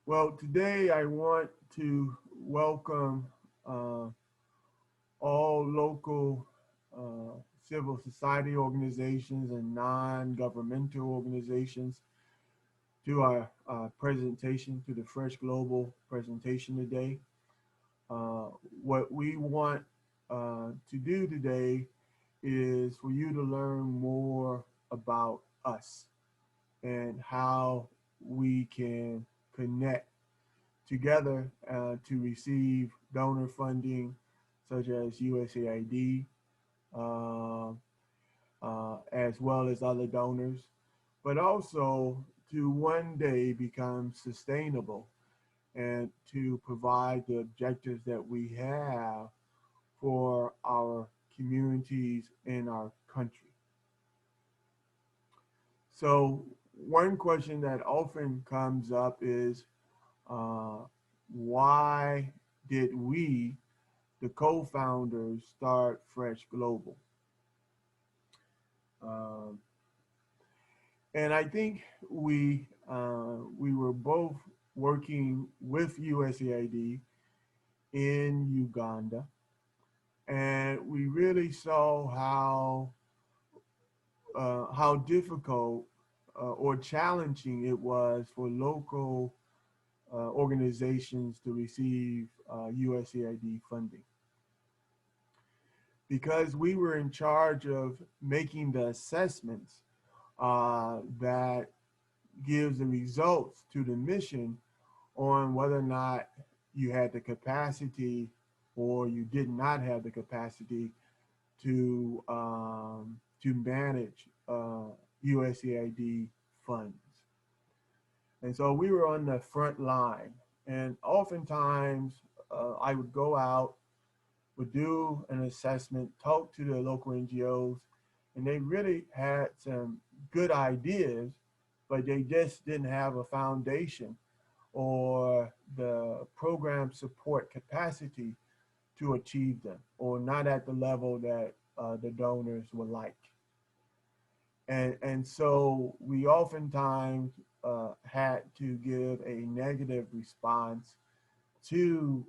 Well, today I want to welcome all local civil society organizations and non-governmental organizations to our presentation, to the Fresh Global presentation today. Uh, what we want to do today is for you to learn more about us and how we can connect together to receive donor funding such as USAID, uh, as well as other donors, but also to one day become sustainable and to provide the objectives that we have for our communities in our country. So, one question that often comes up is uh, why did we, the co-founders, start Fresh Global? Um, and I think we were both working with USAID in Uganda, and we really saw how difficult or challenging it was for local organizations to receive USAID funding because we were in charge of making the assessments that gives the results to the mission on whether or not you had the capacity or you did not have the capacity to manage USAID funds. And so we were on the front line. And oftentimes I would go out, would do an assessment, talk to the local NGOs, and they really had some good ideas, but they just didn't have a foundation or the program support capacity to achieve them, or not at the level that the donors would like. And so we oftentimes had to give a negative response to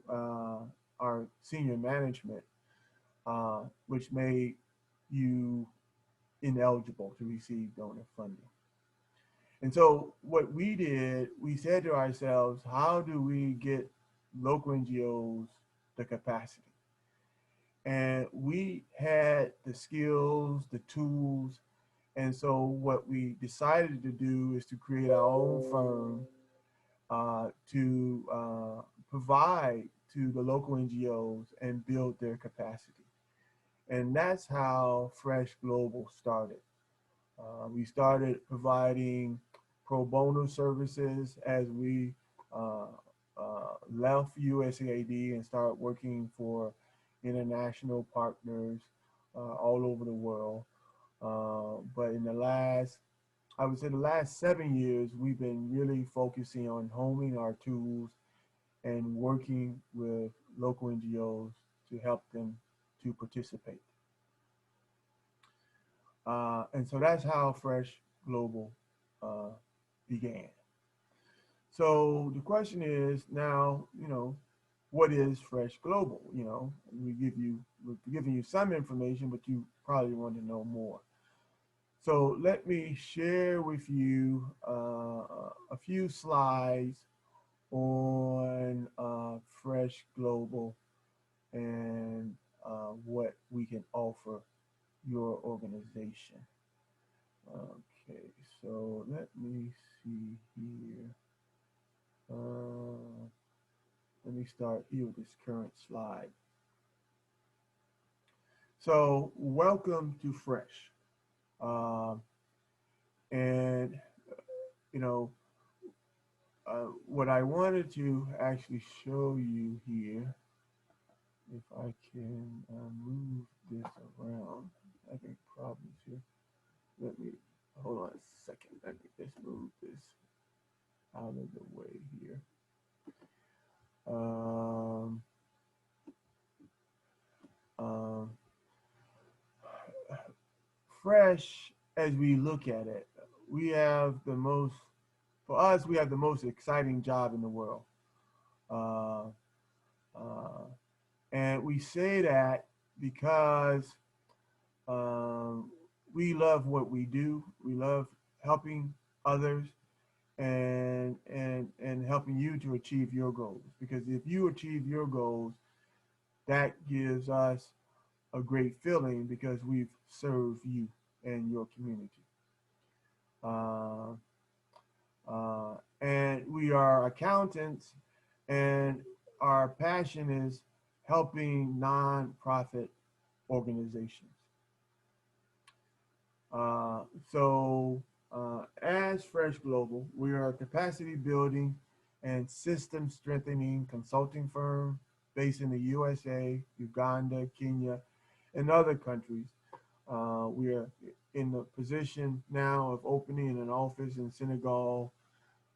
our senior management, which made you ineligible to receive donor funding. And so what we did, we said to ourselves, how do we get local NGOs the capacity? And we had the skills, the tools. And so what we decided to do is to create our own firm to provide to the local NGOs and build their capacity. And that's how Fresh Global started. We started providing pro bono services as we uh, left USAID and started working for international partners all over the world. But in the last, I would say the last 7 years, we've been really focusing on honing our tools and working with local NGOs to help them to participate. And so that's how Fresh Global uh, began. So the question is now, what is Fresh Global? We're giving you some information, but you probably want to know more. So let me share with you a few slides on Fresh Global and what we can offer your organization. Okay, so let me see here. Uh, Let me start here with this current slide. So welcome to Fresh. Um, and, you know, what I wanted to actually show you here, if I can move this around, having problems here. Let me, hold on a second. Let me just move this out of the way here. Um, um, Fresh, as we look at it, we have the most for us, we have the most exciting job in the world. Uh, uh, and we say that because um, we love what we do. We love helping others and helping you to achieve your goals. Because if you achieve your goals, that gives us a great feeling because we've served you and your community. Uh, and we are accountants, and our passion is helping nonprofit organizations. Uh, as Fresh Global, we are a capacity building and system strengthening consulting firm based in the USA, Uganda, Kenya, and other countries. We are in the position now of opening an office in Senegal.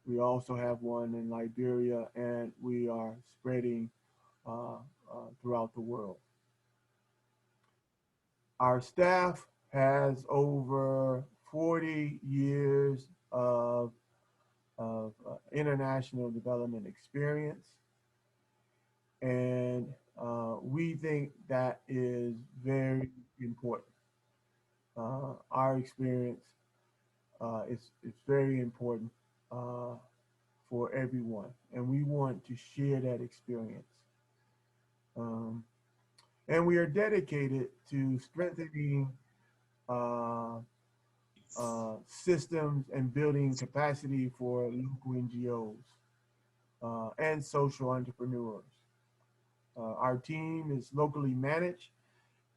We also have one in Liberia, and we are spreading throughout the world. Our staff has over 40 years of international development experience, and we think that is very important. Our experience is very important uh, for everyone, and we want to share that experience. Um, and we are dedicated to strengthening uh, systems and building capacity for local NGOs and social entrepreneurs. Our team is locally managed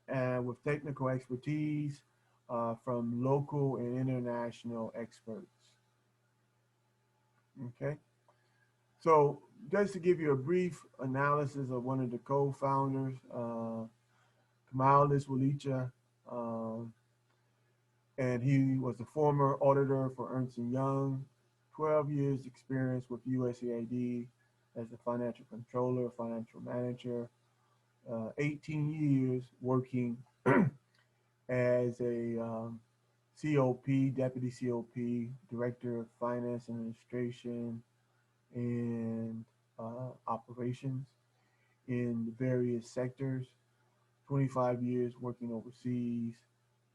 and with technical expertise from local and international experts. Okay, so just to give you a brief analysis of one of the co-founders, Kamal Liswalicha, um, and he was a former auditor for Ernst& Young, 12 years experience with USAID as a financial controller, financial manager, 18 years working as a COP, deputy COP, director of finance and administration and operations in the various sectors, 25 years working overseas,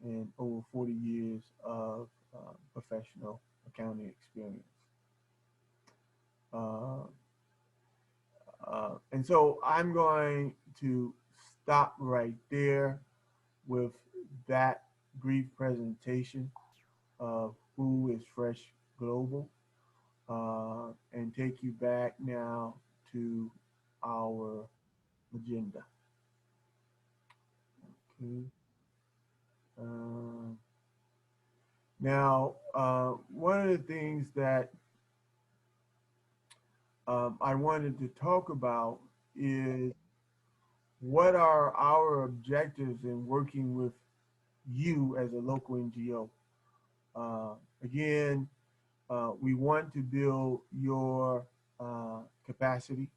and over 40 years of professional accounting experience. Uh, and so I'm going to stop right there with that brief presentation of who is Fresh Global and take you back now to our agenda. Okay. Uh, one of the things that I wanted to talk about is what are our objectives in working with you as a local NGO. Again, we want to build your capacity,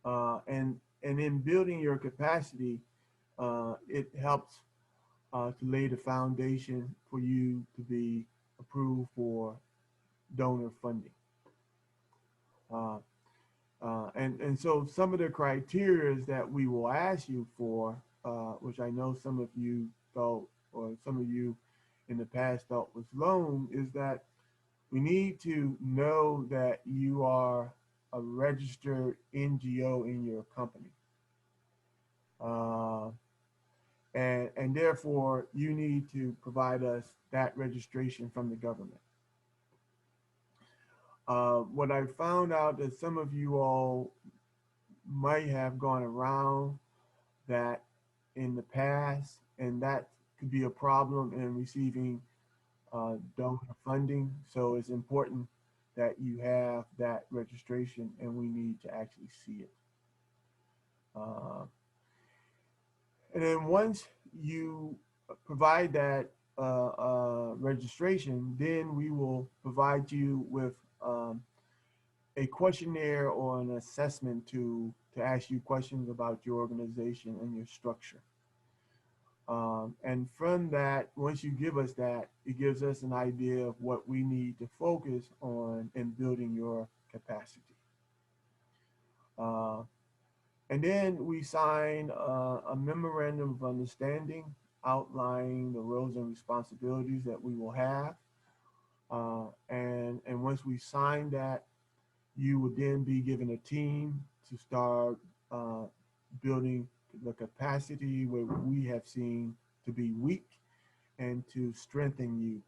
and in building your capacity, it helps to lay the foundation for you to be approved for donor funding. Uh, and so some of the criteria that we will ask you for, which I know some of you thought, or some of you in the past thought was loan, is that we need to know that you are a registered NGO in your company. Uh, and therefore, you need to provide us that registration from the government. What I found out that some of you all might have gone around that in the past, and that could be a problem in receiving donor funding. So it's important that you have that registration, and we need to actually see it. Uh, and then once you provide that registration, then we will provide you with a questionnaire or an assessment to ask you questions about your organization and your structure. And from that, once you give us that, it gives us an idea of what we need to focus on in building your capacity. Uh, and then we sign a memorandum of understanding outlining the roles and responsibilities that we will have. And once we sign that, you will then be given a team to start uh, building the capacity where we have seen to be weak and to strengthen you.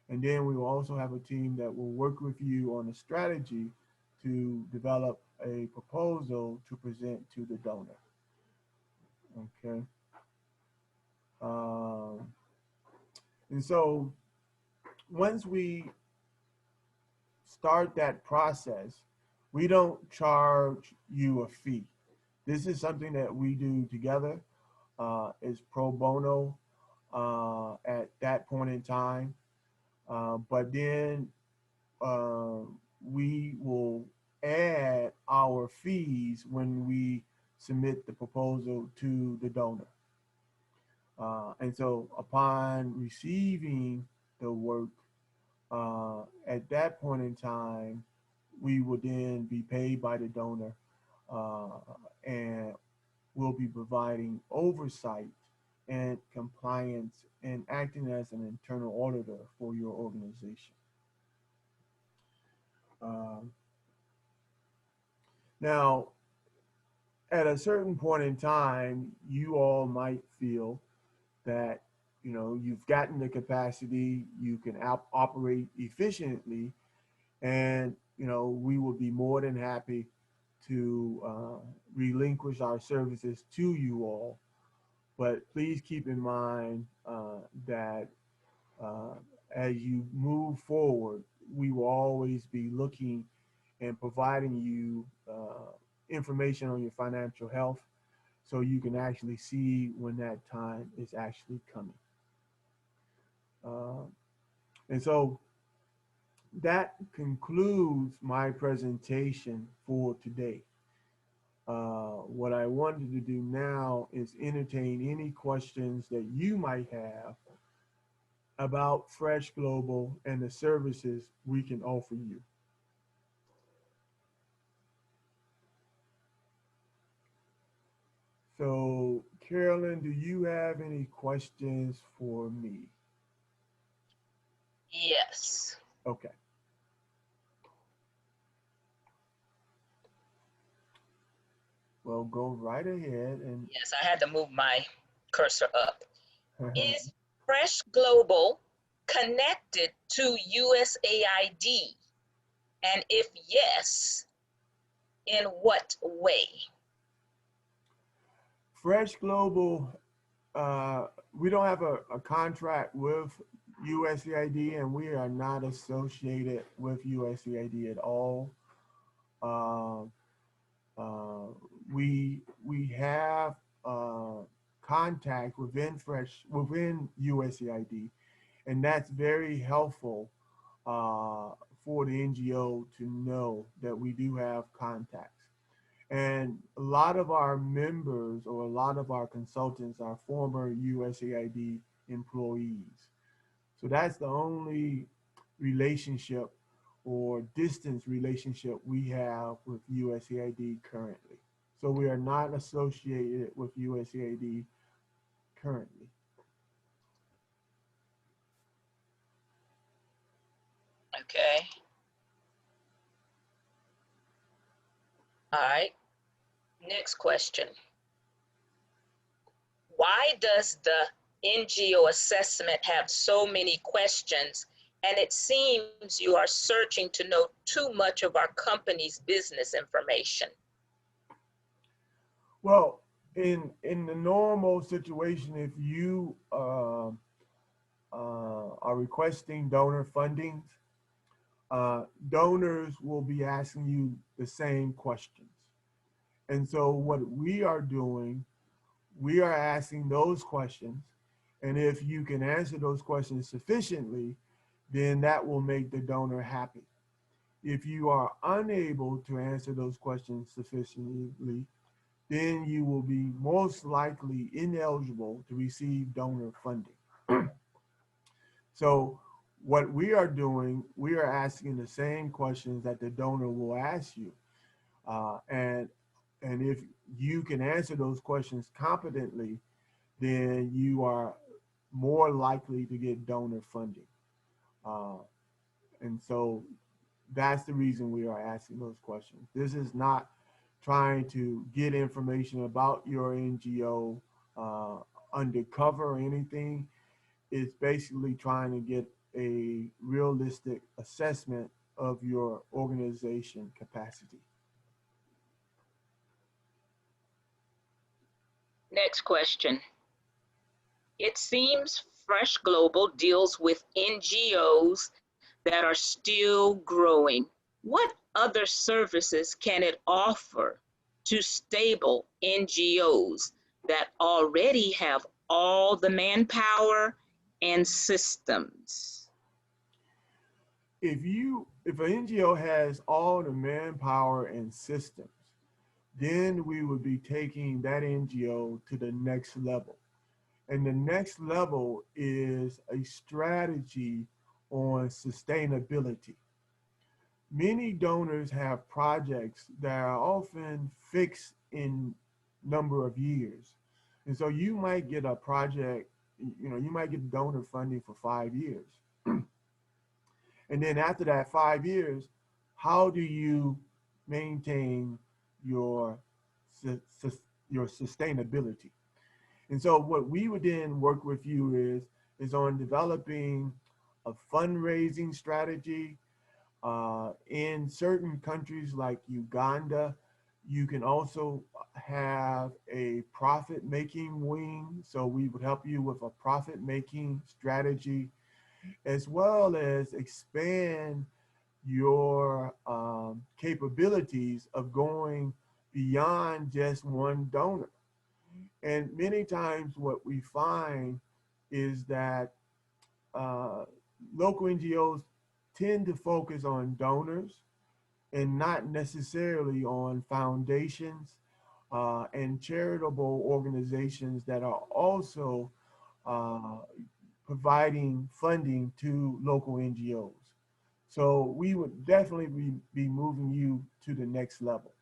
And then we will also have a team that will work with you on a strategy to develop a proposal to present to the donor. Okay. Um, and so once we start that process, we don't charge you a fee. This is something that we do together. It's pro bono at that point in time. But then uh, we will add our fees when we submit the proposal to the donor. And so upon receiving the work, at that point in time, we will then be paid by the donor uh, and we'll be providing oversight and compliance and acting as an internal auditor for your organization. Um, Now, at a certain point in time, you all might feel that you've gotten the capacity, you can operate efficiently, and we will be more than happy to relinquish our services to you all. But please keep in mind that uh, as you move forward, we will always be looking and providing you information on your financial health so you can actually see when that time is actually coming. Uh, and so that concludes my presentation for today. What I wanted to do now is entertain any questions that you might have about Fresh Global and the services we can offer you. So, Carolyn, do you have any questions for me? Yes. Okay. Well, go right ahead and Yes, I had to move my cursor up. Is Fresh Global connected to USAID? And if yes, in what way? Fresh Global, we don't have a contract with USAID and we are not associated with USAID at all. Um, uh, we have uh, contact within USAID, and that's very helpful uh, for the NGO to know that we do have contacts. And a lot of our members or a lot of our consultants are former USAID employees. So that's the only relationship or distance relationship we have with USAID currently. So we are not associated with USAID currently. Okay. All right. Next question. Why does the NGO assessment have so many questions? And it seems you are searching to know too much of our company's business information. Well, in the normal situation, if you are requesting donor funding, donors will be asking you the same questions. And so, what we are doing, we are asking those questions. And if you can answer those questions sufficiently, then that will make the donor happy. If you are unable to answer those questions sufficiently, then you will be most likely ineligible to receive donor funding. So what we are doing, we are asking the same questions that the donor will ask you. Uh, and and if you can answer those questions competently, then you are more likely to get donor funding. Uh, and so that's the reason we are asking those questions. This is not trying to get information about your NGO uh, undercover or anything. It's basically trying to get a realistic assessment of your organization capacity. Next question. It seems Fresh Global deals with NGOs that are still growing. What other services can it offer to stable NGOs that already have all the manpower and systems? If an NGO has all the manpower and systems, then we would be taking that NGO to the next level. And the next level is a strategy on sustainability. Many donors have projects that are often fixed in number of years. And so you might get a project, you might get donor funding for 5 years. And then after that 5 years, how do you maintain your your sustainability? And so what we would then work with you is on developing a fundraising strategy. In certain countries like Uganda, you can also have a profit making wing. So we would help you with a profit making strategy, as well as expand your capabilities of going beyond just one donor. And many times, what we find is that uh, local NGOs tend to focus on donors and not necessarily on foundations and charitable organizations that are also uh, providing funding to local NGOs. So we would definitely be moving you to the next level.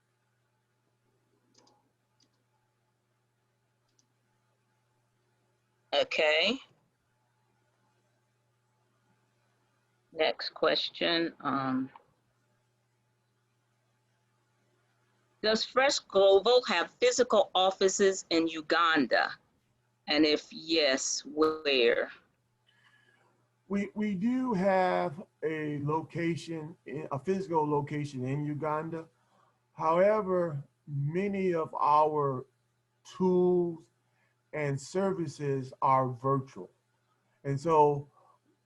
Okay, next question. Does Fresh Global have physical offices in Uganda? And if yes, where? We do have a location, a physical location in Uganda. However, many of our tools and services are virtual. And so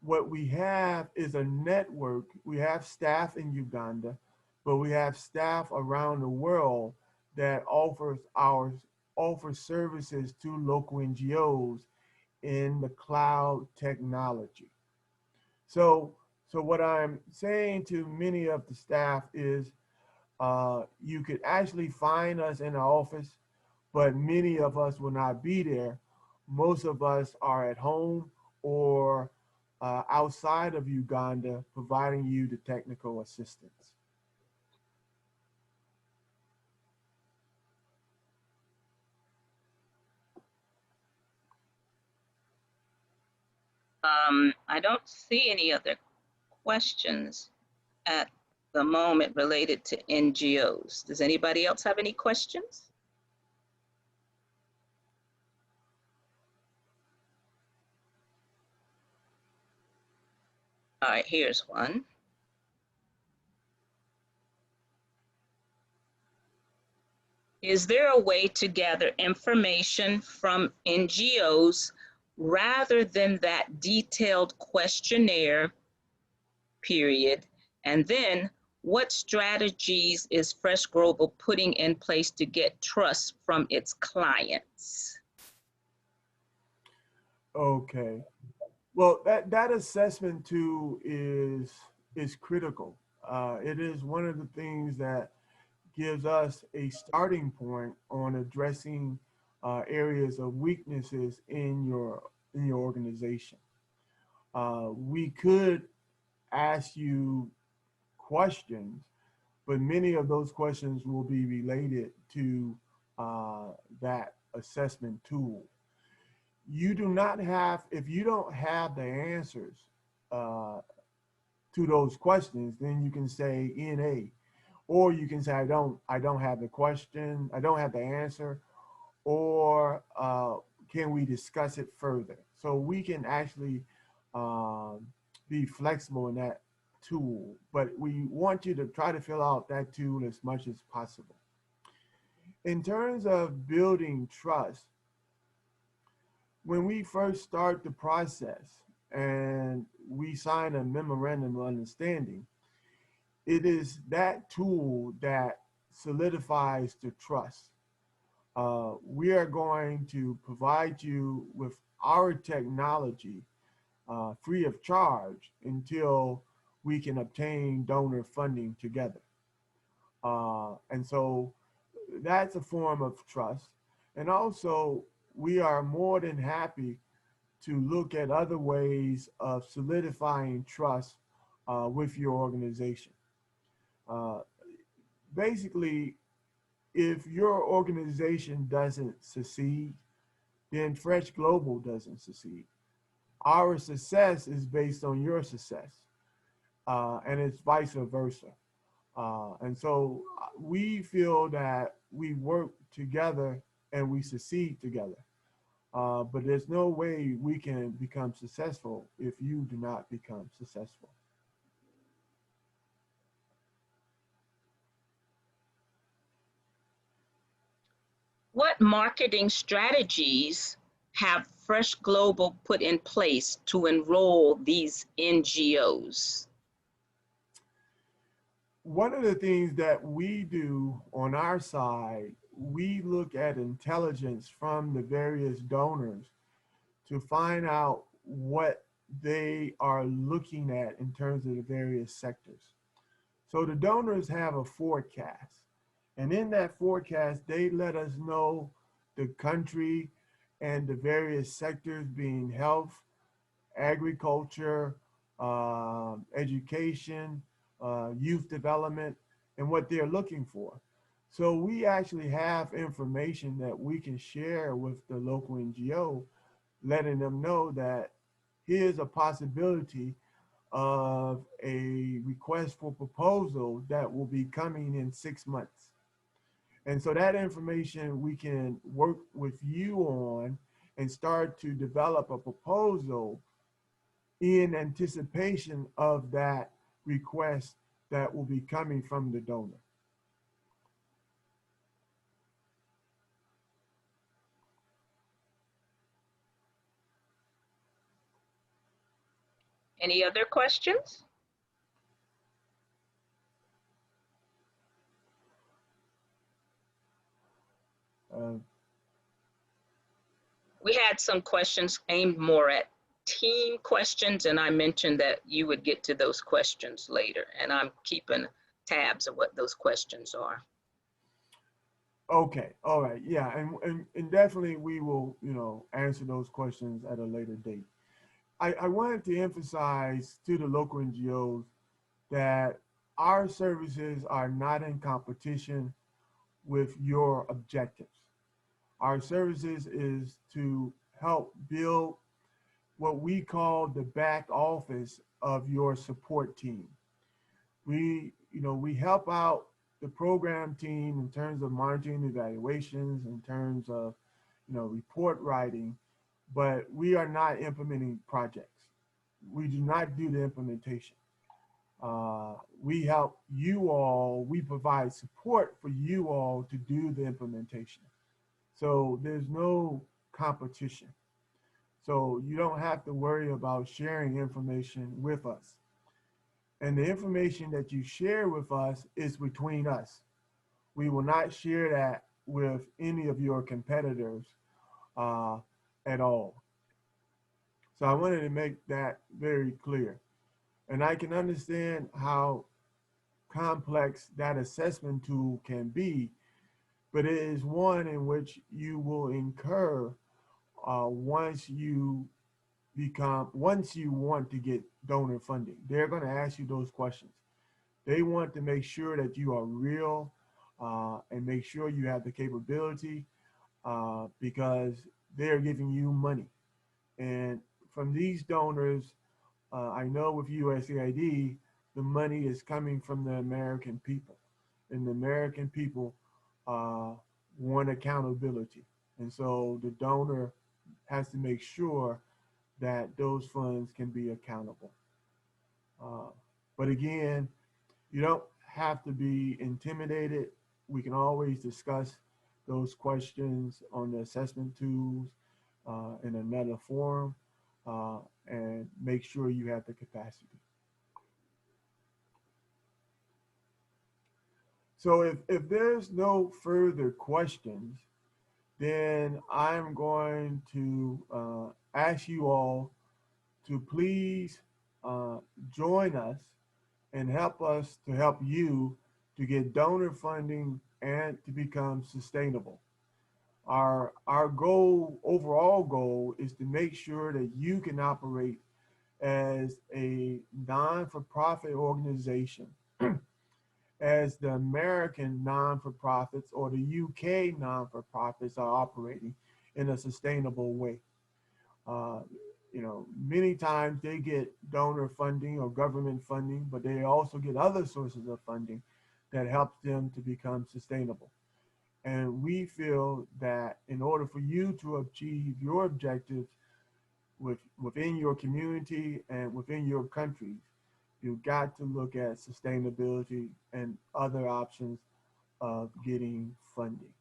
what we have is a network. We have staff in Uganda, but we have staff around the world that offers services to local NGOs in the cloud technology. So so what I'm saying to many of the staff is you could actually find us in the office, but many of us will not be there. Most of us are at home or outside of Uganda, providing you the technical assistance. I don't see any other questions at the moment related to NGOs. Does anybody else have any questions? All right, here's one. Is there a way to gather information from NGOs rather than that detailed questionnaire period? And then what strategies is Fresh Global putting in place to get trust from its clients? Okay. Well, that assessment too is critical. It is one of the things that gives us a starting point on addressing areas of weaknesses in your organization. We could ask you questions, but many of those questions will be related to that assessment tool. You do not have, if you don't have the answers uh, to those questions, then you can say NA, or you can say I don't have the question, I don't have the answer, or can we discuss it further? So we can actually um, be flexible in that tool, but we want you to try to fill out that tool as much as possible. In terms of building trust, when we first start the process and we sign a memorandum of understanding, it is that tool that solidifies the trust. We are going to provide you with our technology free of charge until we can obtain donor funding together. And so that's a form of trust. And also, we are more than happy to look at other ways of solidifying trust with your organization. Uh, Basically, if your organization doesn't succeed, then Fresh Global doesn't succeed. Our success is based on your success, and it's vice versa. And so we feel that we work together and we succeed together. But there's no way we can become successful if you do not become successful. What marketing strategies have Fresh Global put in place to enroll these NGOs? One of the things that we do on our side, we look at intelligence from the various donors to find out what they are looking at in terms of the various sectors. So the donors have a forecast. And in that forecast, they let us know the country and the various sectors being health, agriculture, education, youth development, and what they're looking for. So we actually have information that we can share with the local NGO, letting them know that here's a possibility of a request for proposal that will be coming in 6 months. And so that information we can work with you on and start to develop a proposal in anticipation of that request that will be coming from the donor. Any other questions? Uh, We had some questions aimed more at team questions, and I mentioned that you would get to those questions later, and I'm keeping tabs of what those questions are. okay, all right, yeah, and definitely we will, answer those questions at a later date. I wanted to emphasize to the local NGOs that our services are not in competition with your objectives. Our services is to help build what we call the back office of your support team. We help out the program team in terms of monitoring evaluations, in terms of, report writing, but we are not implementing projects. We do not do the implementation. We help you all, we provide support for you all to do the implementation. So there's no competition. So you don't have to worry about sharing information with us. And the information that you share with us is between us. We will not share that with any of your competitors uh, at all. So I wanted to make that very clear. And I can understand how complex that assessment tool can be, but it is one in which you will incur once you want to get donor funding. They're going to ask you those questions. They want to make sure that you are real and make sure you have the capability because they're giving you money. And from these donors, I know with USAID, the money is coming from the American people, and the American people uh, want accountability. And so the donor has to make sure that those funds can be accountable. Uh, but again, you don't have to be intimidated. We can always discuss those questions on the assessment tools in another forum uh, and make sure you have the capacity. So if there's no further questions, then I'm going to ask you all to please uh, join us and help us to help you to get donor funding and to become sustainable. Our goal, overall goal, is to make sure that you can operate as a non-for-profit organization, as the American non-for-profits or the UK non-for-profits are operating in a sustainable way. Uh, Many times they get donor funding or government funding, but they also get other sources of funding that helps them to become sustainable. And we feel that in order for you to achieve your objectives within your community and within your countries, you've got to look at sustainability and other options of getting funding.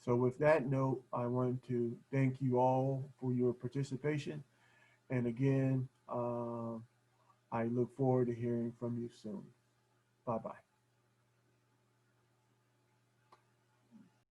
So with that note, I want to thank you all for your participation. And again, I look forward to hearing from you soon. Bye bye.